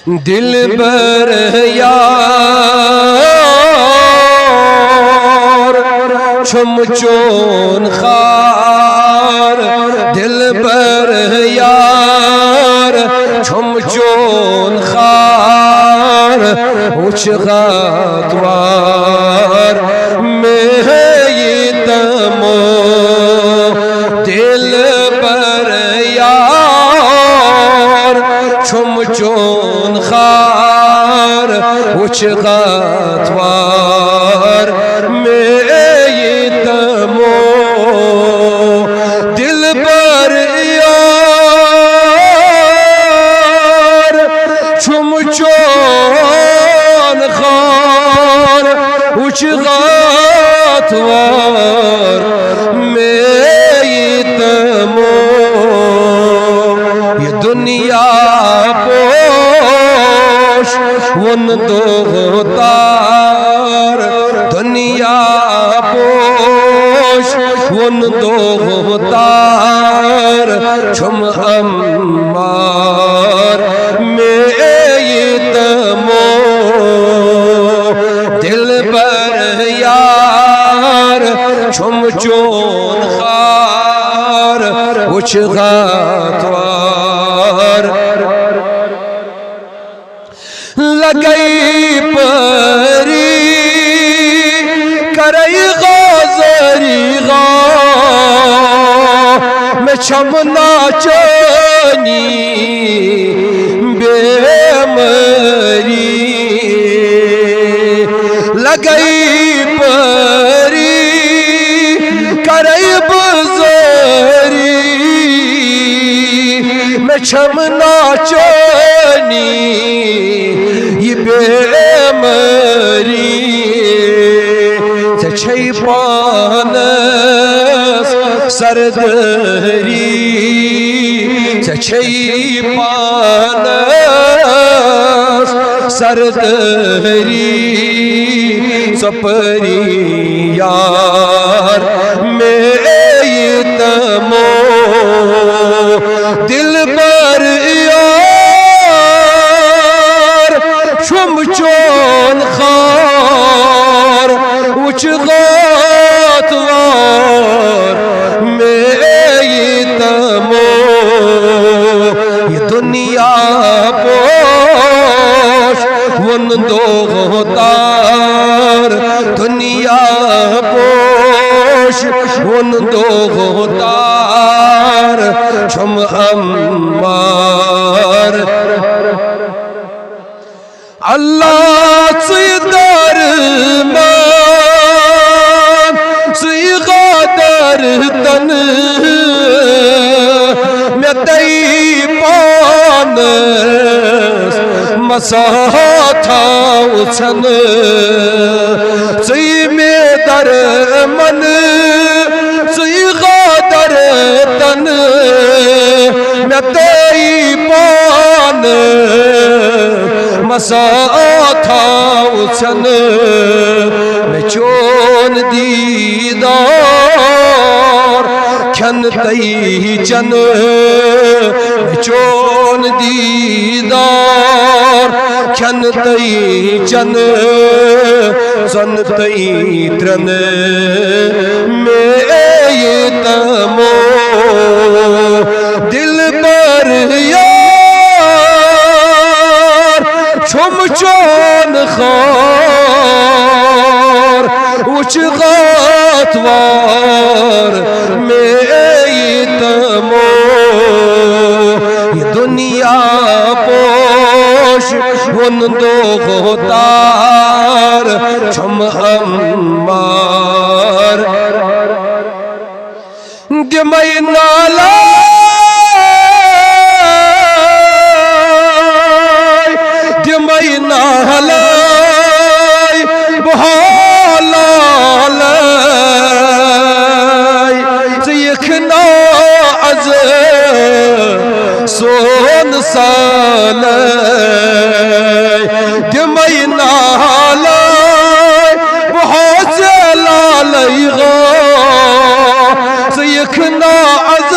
दिल बर यार छुमचोन खार दिल बर यार छुमचोन खार उच गातवार में ये तमो दिल बर यार छुमचोन खार उच गातवार में ये तमो दिल बर यार छुमचोन खार उच गातवार में ये तमो ये दुनिया पोश वन दो तार दुनिया पोश वन दो तार छुम अम्मार में ये तमो दिल बर यार छुमचोन खार उच गातवार लगई परी करई गाजरी गा मैं छमना चनी बेमरी लगई परी करई बजरी मैं छमना चनी ये बेमरी छई पानस सरदरी छई पानस सरदरी सपरी यार में ये तमो दिल बर यार छुमचोन खार उच गातवार में ये तमो ये दुनिया पोश वन दो तार दुनिया पोश वन दो तार छुम अम्मार अल्लाह सुदर मान सुगादर तन मैं तई पान मसाथा उछन सुई में दर मन सुई गादर तन मैं तई पान मसाथा उछन मैं चोन दीदार खन तई चन मैं चोन दीदार खन तई चन सन तई त्रन में ये तमो दिल पर छुमचोन खार उच गातवार में ये तमो ये दुनिया पोश वन दो तार छुम अम्मार दिमई नाला नालाई बहालाई सिखना अज सोन सालाई दिमई नालाई बहुत लालई गो सिखना अज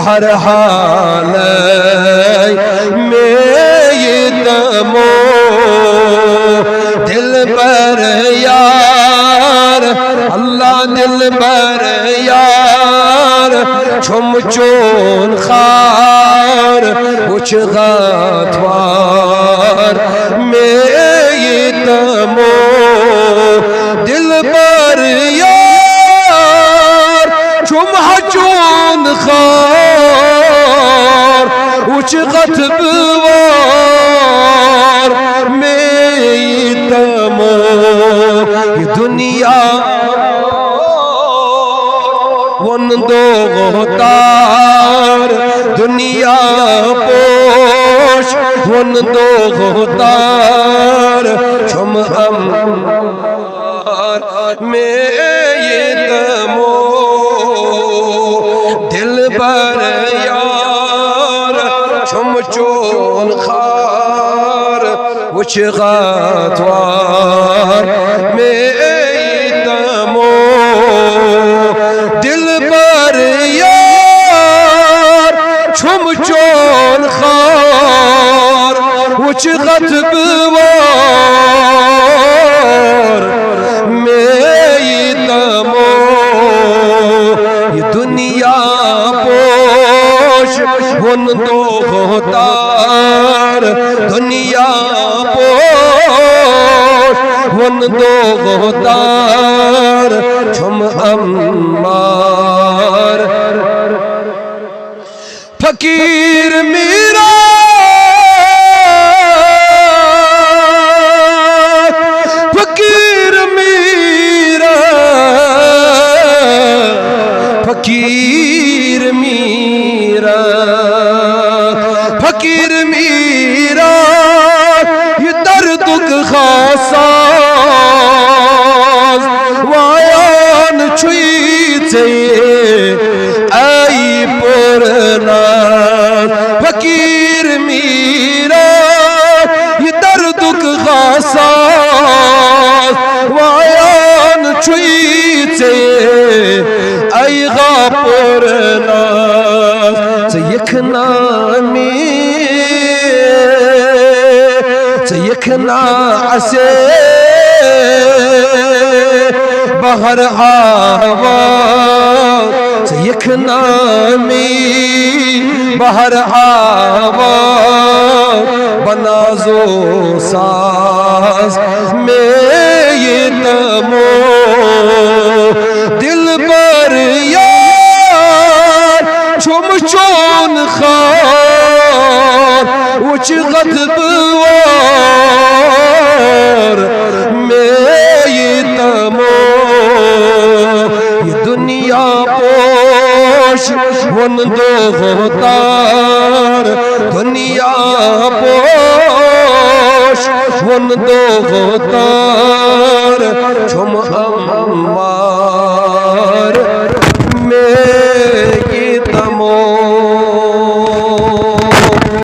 हर हाल में ये तमो दिल पर यार अल्लाह दिल पर यार छुम चोन खार उच गाथवार में ये तमो दिल पर यार छुम चोन खार उच गथवार में ये तमो ये दुनिया वन दो तार दुनिया पोश वन दो तार छुम अम्मार में ये तमो दिल पर यार छुम चोन खार उच गाथवार में ये तमो दिल पर यार छुम चोन खार उच गथवार में ये तमो ये दुनिया पोश वन दो तार दुनिया पोश वन दो तार छुम अम्मार फकीर मेरा फकीर मेरा फकीर मेरा फकीर मेरा ये दर्द खासा वायान छुई आई पुरना फकीर मेरा ये दर्द खासा वायान छुई आई गा पुरना सयखना सयखना असे बहर आवा सयखना बहर आवा बनाजो सास में ये तमो दिल पर यार छुम चोन खार उच गथवार में ये तमो ये दुनिया पोश वन दो तार दुनिया पोश वन दो तार छुम